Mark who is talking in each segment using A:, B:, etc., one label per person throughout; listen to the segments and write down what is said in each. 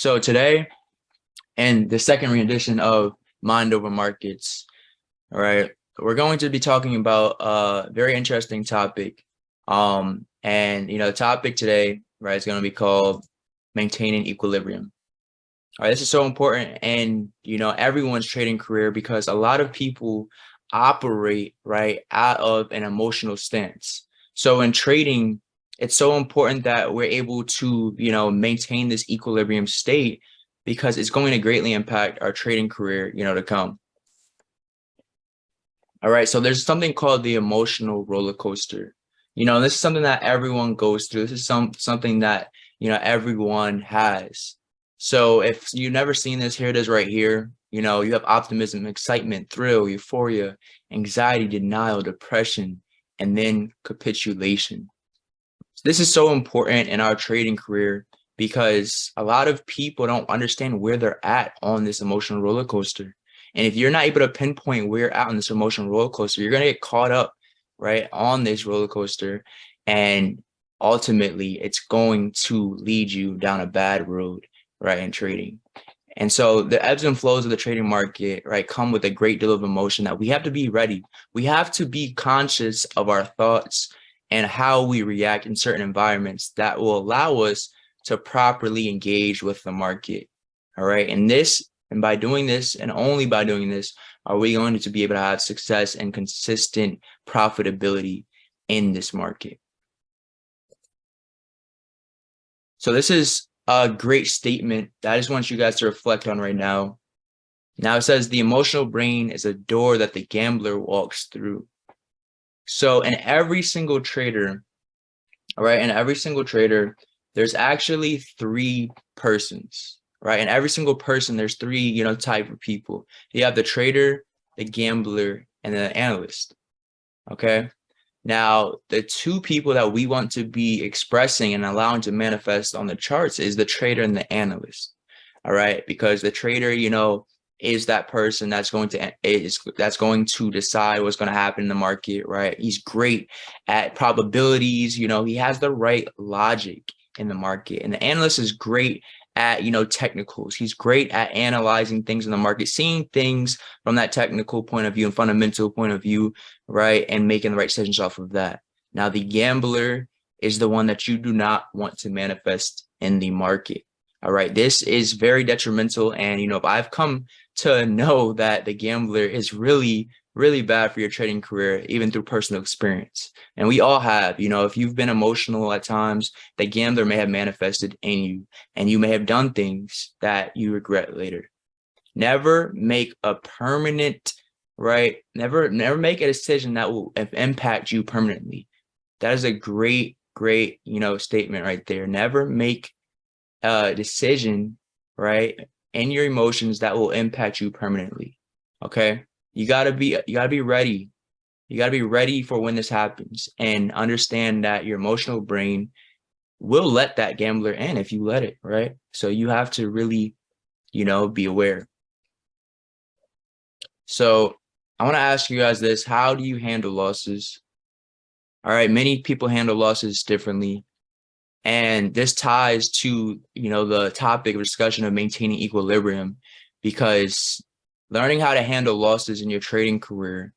A: So today, in the second rendition of Mind Over Markets, all right, we're going to be talking about a very interesting topic. The topic today, right, is going to be called maintaining equilibrium. All right, this is so important in, everyone's trading career because a lot of people operate, right, out of an emotional stance. So in trading, it's so important that we're able to, maintain this equilibrium state because it's going to greatly impact our trading career, to come. All right, so there's something called the emotional roller coaster. This is something that everyone goes through. This is something that, everyone has. So if you've never seen this, here it is right here. You have optimism, excitement, thrill, euphoria, anxiety, denial, depression, and then capitulation. This is so important in our trading career because a lot of people don't understand where they're at on this emotional roller coaster. And if you're not able to pinpoint where you're at on this emotional roller coaster, you're going to get caught up, right, on this roller coaster. And ultimately, it's going to lead you down a bad road, right, in trading. And so the ebbs and flows of the trading market, right, come with a great deal of emotion that we have to be ready. We have to be conscious of our thoughts and how we react in certain environments that will allow us to properly engage with the market. All right. And by doing this, and only by doing this, are we going to be able to have success and consistent profitability in this market. So this is a great statement that I just want you guys to reflect on right now. Now it says the emotional brain is a door that the gambler walks through. So in every single trader, all right, there's actually three persons, right? In every single person, there's three, type of people. You have the trader, the gambler, and the analyst. Okay. Now, the two people that we want to be expressing and allowing to manifest on the charts is the trader and the analyst. All right. Because the trader, is that person that's going to decide what's going to happen in the market, right? He's great at probabilities, he has the right logic in the market. And the analyst is great at, technicals. He's great at analyzing things in the market, seeing things from that technical point of view and fundamental point of view, right? And making the right decisions off of that. Now, the gambler is the one that you do not want to manifest in the market. All right. This is very detrimental. And, I've come to know that the gambler is really, really bad for your trading career, even through personal experience. And we all have, if you've been emotional at times, the gambler may have manifested in you and you may have done things that you regret later. Never make a permanent, right? Never make a decision that will impact you permanently. That is a great, statement right there. Never make a decision, right, and your emotions that will impact you permanently. Okay. You gotta be ready. You gotta be ready for when this happens and understand that your emotional brain will let that gambler in if you let it, right? So you have to really, be aware. So I want to ask you guys this: how do you handle losses? All right, many people handle losses differently. And this ties to, the topic of discussion of maintaining equilibrium, because learning how to handle losses in your trading career,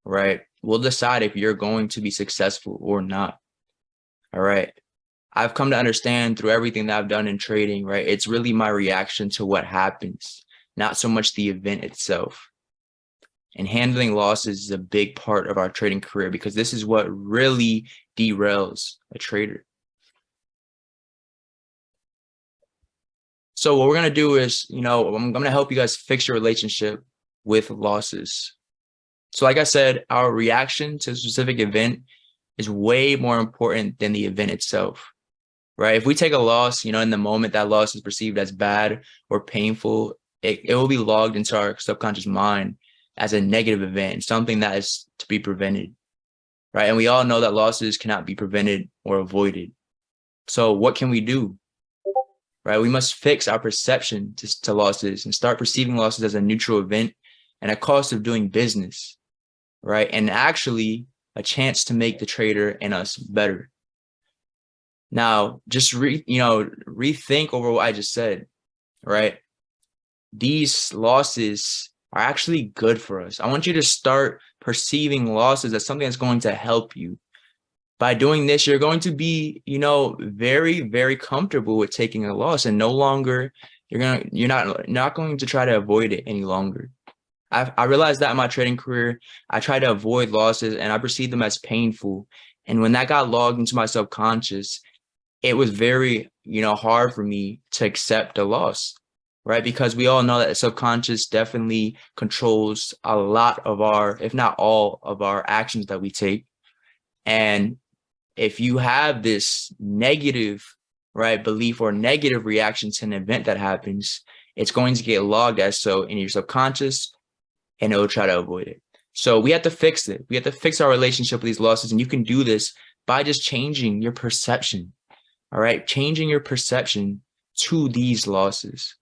A: right, will decide if you're going to be successful or not. All right. I've come to understand through everything that I've done in trading, right, it's really my reaction to what happens, not so much the event itself. And handling losses is a big part of our trading career because this is what really derails a trader. So what we're going to do is, I'm going to help you guys fix your relationship with losses. So like I said, our reaction to a specific event is way more important than the event itself, right? If we take a loss, in the moment that loss is perceived as bad or painful, it will be logged into our subconscious mind as a negative event, something that is to be prevented, right? And we all know that losses cannot be prevented or avoided. So what can we do? Right? We must fix our perception to losses and start perceiving losses as a neutral event and a cost of doing business, right? And actually a chance to make the trader and us better. Now, just rethink over what I just said. right? These losses are actually good for us. I want you to start perceiving losses as something that's going to help you. By doing this, you're going to be, very, very comfortable with taking a loss, and no longer you're not going to try to avoid it any longer. I realized that in my trading career, I tried to avoid losses and I perceived them as painful. And when that got logged into my subconscious, it was very, hard for me to accept a loss, right? Because we all know that the subconscious definitely controls a lot of our, if not all of our actions that we take. And if you have this negative, right, belief or negative reaction to an event that happens, it's going to get logged as so in your subconscious, and it will try to avoid it. So we have to fix it. We have to fix our relationship with these losses. And you can do this by just changing your perception. All right. Changing your perception to these losses.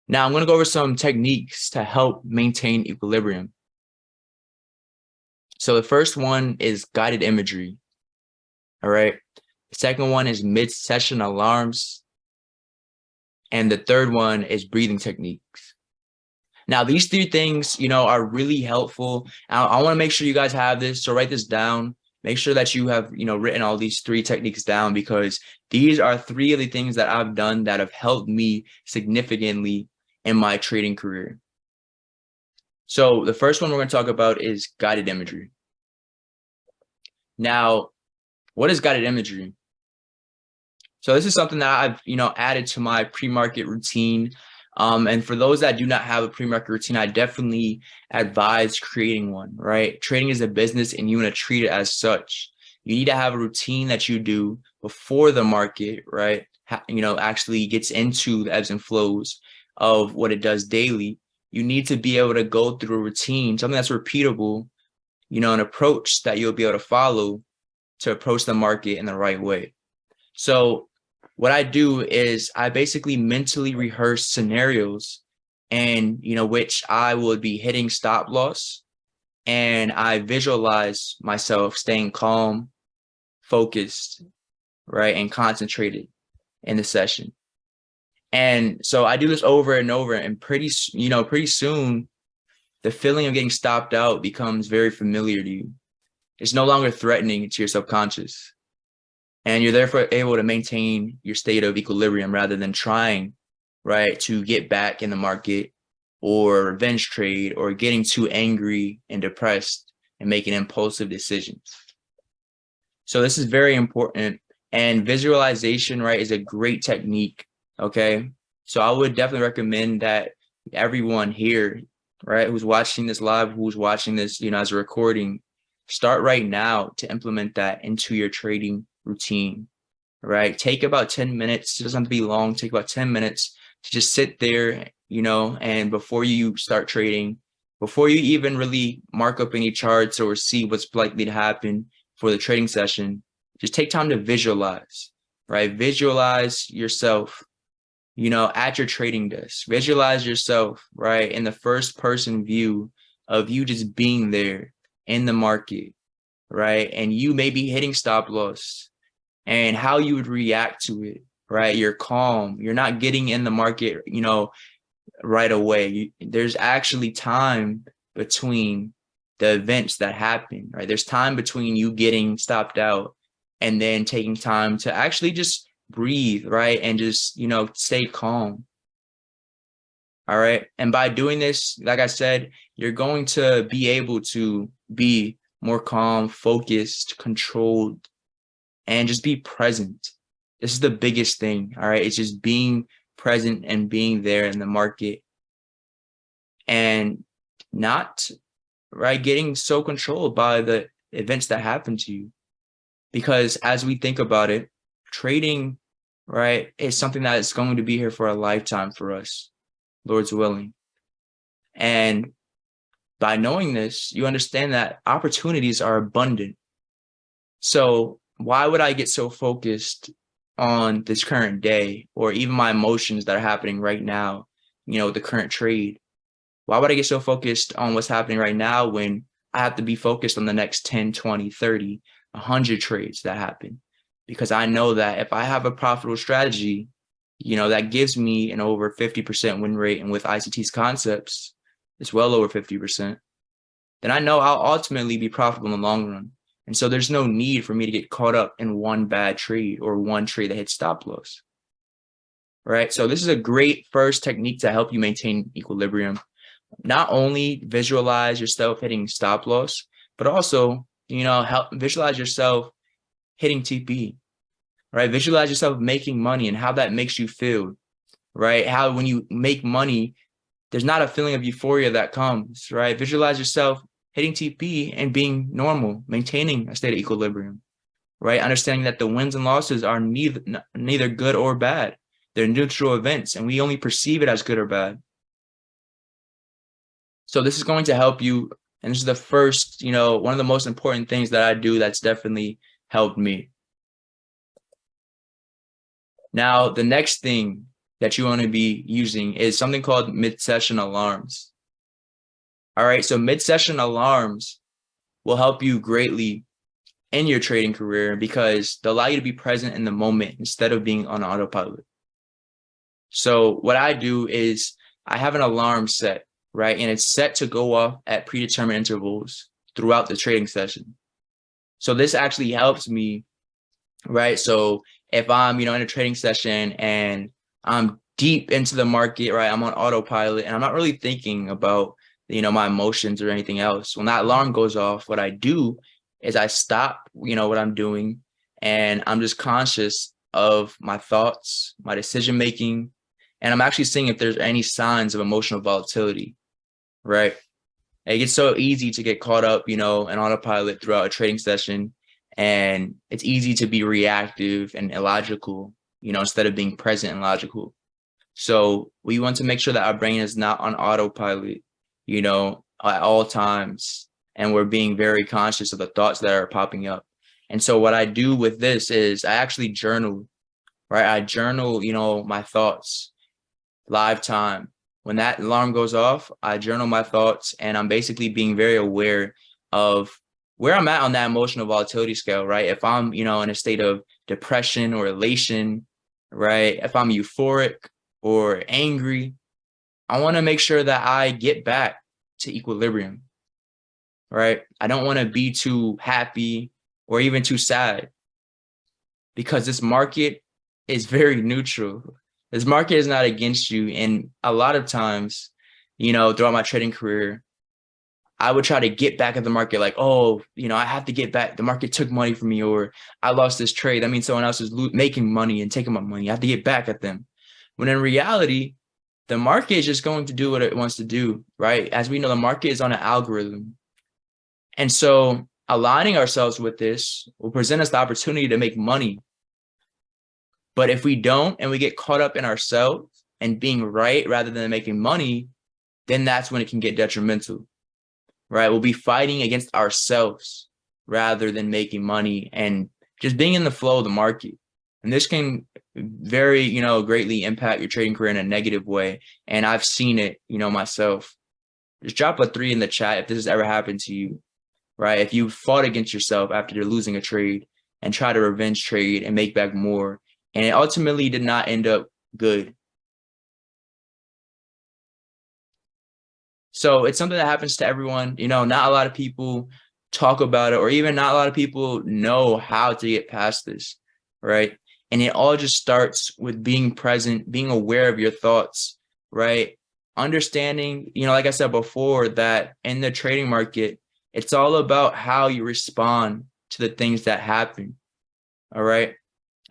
A: Now I'm going to go over some techniques to help maintain equilibrium. So the first one is guided imagery. All right. The second one is mid-session alarms. And the third one is breathing techniques. Now, these three things, are really helpful. I want to make sure you guys have this. So write this down. Make sure that you have, written all these three techniques down, because these are three of the things that I've done that have helped me significantly in my trading career. So the first one we're going to talk about is guided imagery. Now, what is guided imagery? So this is something that I've, added to my pre-market routine. And for those that do not have a pre-market routine, I definitely advise creating one, right? Trading is a business and you want to treat it as such. You need to have a routine that you do before the market, right? Actually gets into the ebbs and flows of what it does daily. You need to be able to go through a routine, something that's repeatable, an approach that you'll be able to follow to approach the market in the right way. So what I do is I basically mentally rehearse scenarios and, which I would be hitting stop loss, and I visualize myself staying calm, focused, right, and concentrated in the session. And so I do this over and over, and pretty soon the feeling of getting stopped out becomes very familiar to you. It's no longer threatening to your subconscious. And you're therefore able to maintain your state of equilibrium rather than trying, right, to get back in the market or revenge trade or getting too angry and depressed and making impulsive decisions. So this is very important. And visualization, right, is a great technique. Okay. So I would definitely recommend that everyone here, right, who's watching this live, who's watching this, as a recording, start right now to implement that into your trading routine, right? Take about 10 minutes. It doesn't have to be long. Take about 10 minutes to just sit there, and before you start trading, before you even really mark up any charts or see what's likely to happen for the trading session, just take time to visualize, right? Visualize yourself, at your trading desk. Visualize yourself, right, in the first person view of you just being there in the market, right? And you may be hitting stop loss and how you would react to it, right? You're calm. You're not getting in the market, right away. There's actually time between the events that happen, right? There's time between you getting stopped out and then taking time to actually just breathe, right? And just, stay calm. All right. And by doing this, like I said, you're going to be able to be more calm, focused, controlled, and just be present. This is the biggest thing. All right. It's just being present and being there in the market and not, right, getting so controlled by the events that happen to you. Because as we think about it, trading, right, is something that is going to be here for a lifetime for us, Lord's willing. And by knowing this, you understand that opportunities are abundant. So why would I get so focused on this current day or even my emotions that are happening right now, the current trade? Why would I get so focused on what's happening right now when I have to be focused on the next 10, 20, 30, 100 trades that happen? because I know that if I have a profitable strategy, that gives me an over 50% win rate, and with ICT's concepts, it's well over 50%, then I know I'll ultimately be profitable in the long run. And so there's no need for me to get caught up in one bad trade or one trade that hits stop loss. Right. So this is a great first technique to help you maintain equilibrium. Not only visualize yourself hitting stop loss, but also, help visualize yourself hitting TP, right? Visualize yourself making money and how that makes you feel, right? How when you make money, there's not a feeling of euphoria that comes, right? Visualize yourself hitting TP and being normal, maintaining a state of equilibrium, right? Understanding that the wins and losses are neither good or bad. They're neutral events, and we only perceive it as good or bad. So this is going to help you. And this is the first, one of the most important things that I do that's definitely helped me. Now, the next thing that you want to be using is something called mid-session alarms. All right, so mid-session alarms will help you greatly in your trading career because they'll allow you to be present in the moment instead of being on autopilot. So what I do is I have an alarm set, right? And it's set to go off at predetermined intervals throughout the trading session. So this actually helps me, right? So if I'm, in a trading session and I'm deep into the market, right? I'm on autopilot and I'm not really thinking about, my emotions or anything else. When that alarm goes off, what I do is I stop, what I'm doing, and I'm just conscious of my thoughts, my decision making, and I'm actually seeing if there's any signs of emotional volatility, right? It gets so easy to get caught up, in autopilot throughout a trading session, and it's easy to be reactive and illogical, instead of being present and logical. So we want to make sure that our brain is not on autopilot, at all times, and we're being very conscious of the thoughts that are popping up. And so what I do with this is I actually journal, right? I journal, my thoughts live time. When that alarm goes off, I journal my thoughts, and I'm basically being very aware of where I'm at on that emotional volatility scale, right? If I'm, in a state of depression or elation, right? If I'm euphoric or angry, I want to make sure that I get back to equilibrium, right? I don't want to be too happy or even too sad because this market is very neutral. This market is not against you. And a lot of times, throughout my trading career, I would try to get back at the market like, oh, I have to get back. The market took money from me, or I lost this trade. That means someone else is making money and taking my money. I have to get back at them. When in reality, the market is just going to do what it wants to do, right? As we know, the market is on an algorithm. And so aligning ourselves with this will present us the opportunity to make money. But if we don't, and we get caught up in ourselves and being right rather than making money, then that's when it can get detrimental, right? We'll be fighting against ourselves rather than making money and just being in the flow of the market. And this can very, greatly impact your trading career in a negative way. And I've seen it, myself. Just drop a 3 in the chat if this has ever happened to you, right? If you fought against yourself after you're losing a trade and try to revenge trade and make back more, and it ultimately did not end up good. So it's something that happens to everyone. Not a lot of people talk about it, or even not a lot of people know how to get past this, right? And it all just starts with being present, being aware of your thoughts, right? Understanding, like I said before, that in the trading market, it's all about how you respond to the things that happen, all right?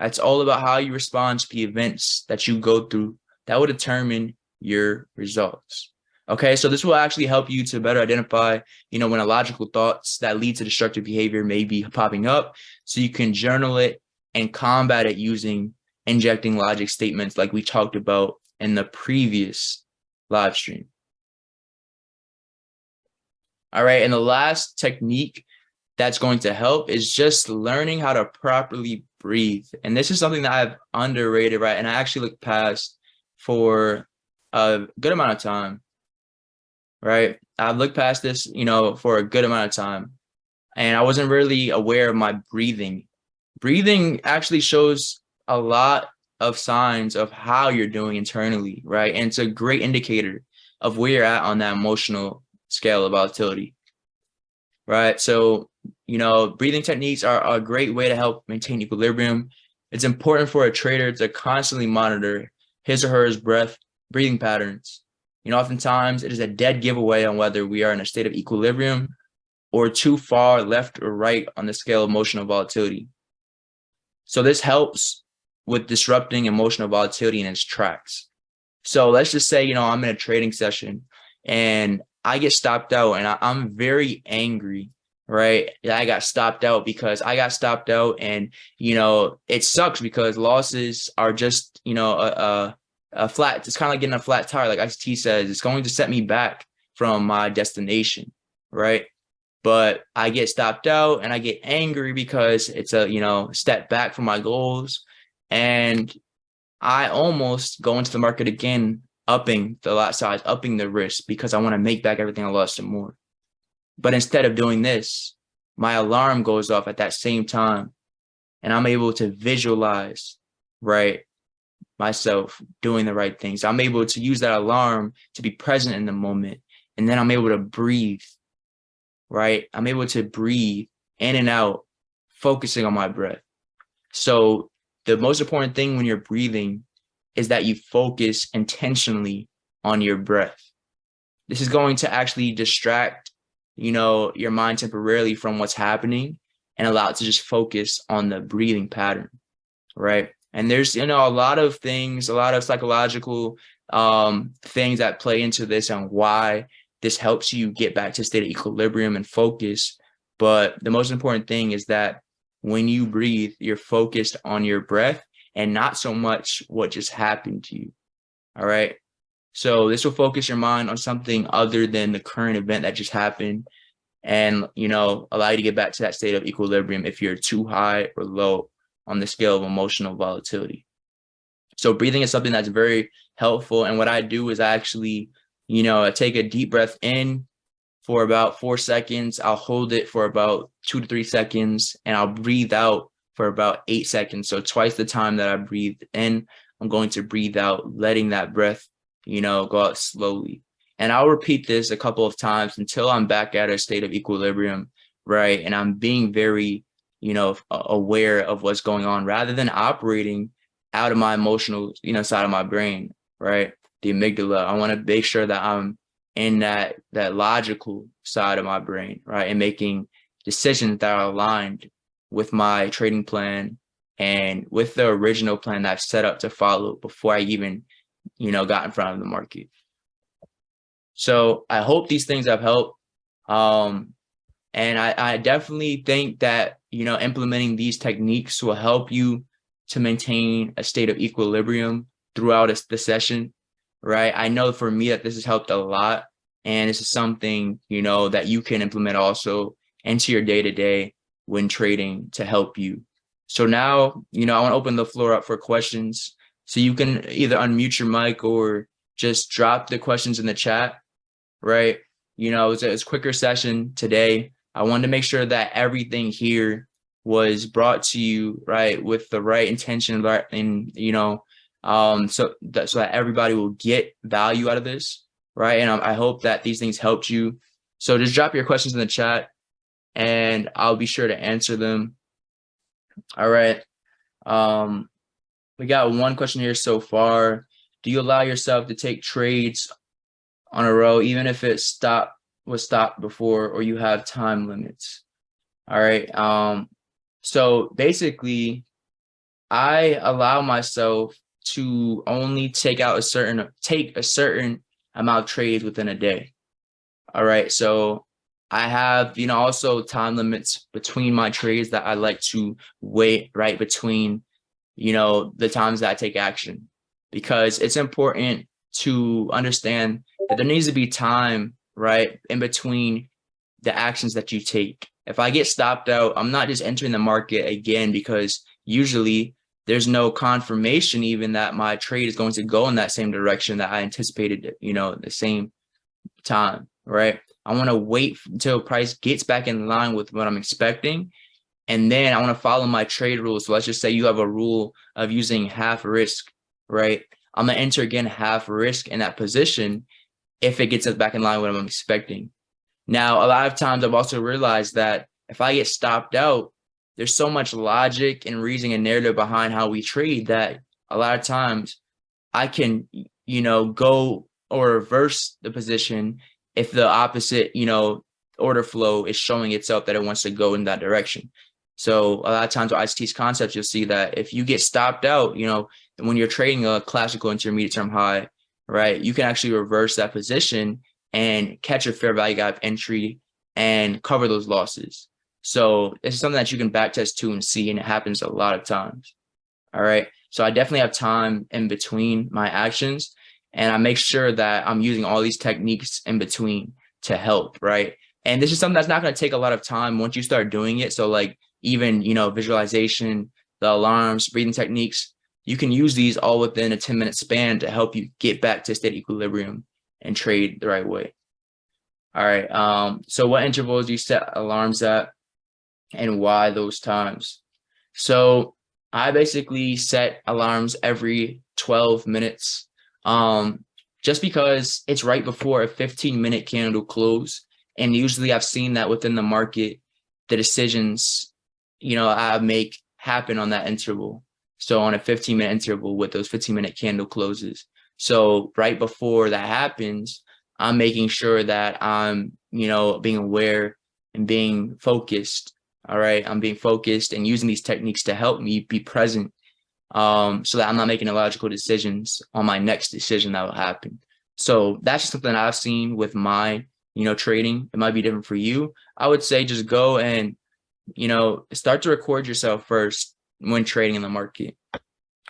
A: It's all about how you respond to the events that you go through that will determine your results. Okay, so this will actually help you to better identify, when illogical thoughts that lead to destructive behavior may be popping up, so you can journal it and combat it using injecting logic statements like we talked about in the previous live stream. All right, and the last technique that's going to help is just learning how to properly breathe. And this is something that I've underrated, right? And I actually looked past for a good amount of time, right? I've looked past this, for a good amount of time, and I wasn't really aware of my breathing breathing actually shows a lot of signs of how you're doing internally, right? And it's a great indicator of where you're at on that emotional scale of volatility, right? So, breathing techniques are a great way to help maintain equilibrium. It's important for a trader to constantly monitor his or her breathing patterns. Oftentimes it is a dead giveaway on whether we are in a state of equilibrium or too far left or right on the scale of emotional volatility. So this helps with disrupting emotional volatility in its tracks. So let's just say, I'm in a trading session and I get stopped out and I'm very angry, right? I got stopped out because I got stopped out, and, it sucks because losses are just, a flat, it's kind of like getting a flat tire. Like ICT says, it's going to set me back from my destination, right? But I get stopped out and I get angry because it's a, step back from my goals. And I almost go into the market again, upping the lot size, upping the risk because I want to make back everything I lost and more. But instead of doing this, my alarm goes off at that same time and I'm able to visualize, right, myself doing the right things. I'm able to use that alarm to be present in the moment. And then I'm able to breathe, right? I'm able to breathe in and out, focusing on my breath. So the most important thing when you're breathing is that you focus intentionally on your breath. This is going to actually distract, your mind temporarily from what's happening and allow it to just focus on the breathing pattern, right? And there's, a lot of things, a lot of psychological things that play into this and why this helps you get back to a state of equilibrium and focus. But the most important thing is that when you breathe, you're focused on your breath and not so much what just happened to you. All right. So this will focus your mind on something other than the current event that just happened, and, allow you to get back to that state of equilibrium if you're too high or low on the scale of emotional volatility. So breathing is something that's very helpful. And what I do is I actually, I take a deep breath in for about 4 seconds. I'll hold it for about 2 to 3 seconds, and I'll breathe out for about 8 seconds. So twice the time that I breathe in, I'm going to breathe out, letting that breath, go out slowly. And I'll repeat this a couple of times until I'm back at a state of equilibrium, right? And I'm being very, aware of what's going on rather than operating out of my emotional, side of my brain, right? The amygdala. I want to make sure that I'm in that logical side of my brain, right? And making decisions that are aligned with my trading plan and with the original plan that I've set up to follow before I even, got in front of the market. So I hope these things have helped. And I definitely think that, implementing these techniques will help you to maintain a state of equilibrium throughout the session, right? I know for me that this has helped a lot. And this is something, that you can implement also into your day-to-day when trading to help you. So now, I want to open the floor up for questions. So you can either unmute your mic or just drop the questions in the chat, right? It's a quicker session today. I wanted to make sure that everything here was brought to you, right, with the right intention, right, and so that everybody will get value out of this, right? And I hope that these things helped you. So just drop your questions in the chat, and I'll be sure to answer them. All right. We got one question here so far. Do you allow yourself to take trades on a row, even if it was stopped before, or you have time limits? All right. So basically, I allow myself to only take a certain amount of trades within a day. All right. So I have, also time limits between my trades that I like to wait right between, the times that I take action, because it's important to understand that there needs to be time, right, in between the actions that you take. If I get stopped out, I'm not just entering the market again, because usually there's no confirmation even that my trade is going to go in that same direction that I anticipated, the same time, right? I want to wait until price gets back in line with what I'm expecting. And then I want to follow my trade rules. So let's just say you have a rule of using half risk, right? I'm going to enter again half risk in that position if it gets us back in line with what I'm expecting. Now, a lot of times I've also realized that if I get stopped out, there's so much logic and reasoning and narrative behind how we trade that a lot of times I can, go or reverse the position if the opposite, order flow is showing itself that it wants to go in that direction. So a lot of times when I teach concepts, you'll see that if you get stopped out, when you're trading a classical intermediate term high, right, you can actually reverse that position and catch a fair value gap entry and cover those losses. So this is something that you can backtest to and see, and it happens a lot of times. All right. So I definitely have time in between my actions, and I make sure that I'm using all these techniques in between to help. Right. And this is something that's not going to take a lot of time once you start doing it. So like even, visualization, the alarms, breathing techniques, you can use these all within a 10-minute span to help you get back to state equilibrium and trade the right way. All right. So what intervals do you set alarms at and why those times? So I basically set alarms every 12 minutes, just because it's right before a 15-minute candle close. And usually I've seen that within the market, the decisions, I make happen on that interval. So on a 15-minute interval with those 15-minute candle closes. So right before that happens, I'm making sure that I'm, being aware and being focused. All right. I'm being focused and using these techniques to help me be present, so that I'm not making illogical decisions on my next decision that will happen. So that's just something I've seen with my, trading. It might be different for you. I would say just go and, start to record yourself first when trading in the market.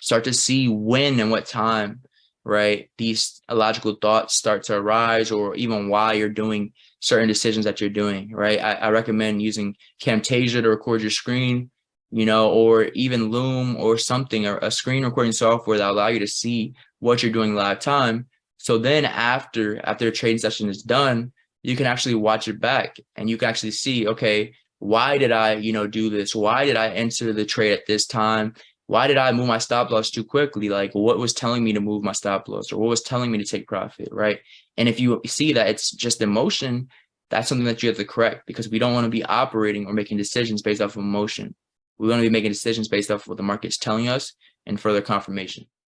A: Start to see when and what time, right, these illogical thoughts start to arise, or even why you're doing certain decisions that you're doing, right? I recommend using Camtasia to record your screen, or even Loom or something, or a screen recording software that allow you to see what you're doing live time. So then after a trading session is done, you can actually watch it back and you can actually see, okay, why did I, do this? Why did I enter the trade at this time? Why did I move my stop loss too quickly? Like, what was telling me to move my stop loss, or what was telling me to take profit, right? And if you see that it's just emotion, that's something that you have to correct, because we don't want to be operating or making decisions based off of emotion. We want to be making decisions based off of what the market's telling us and further confirmation.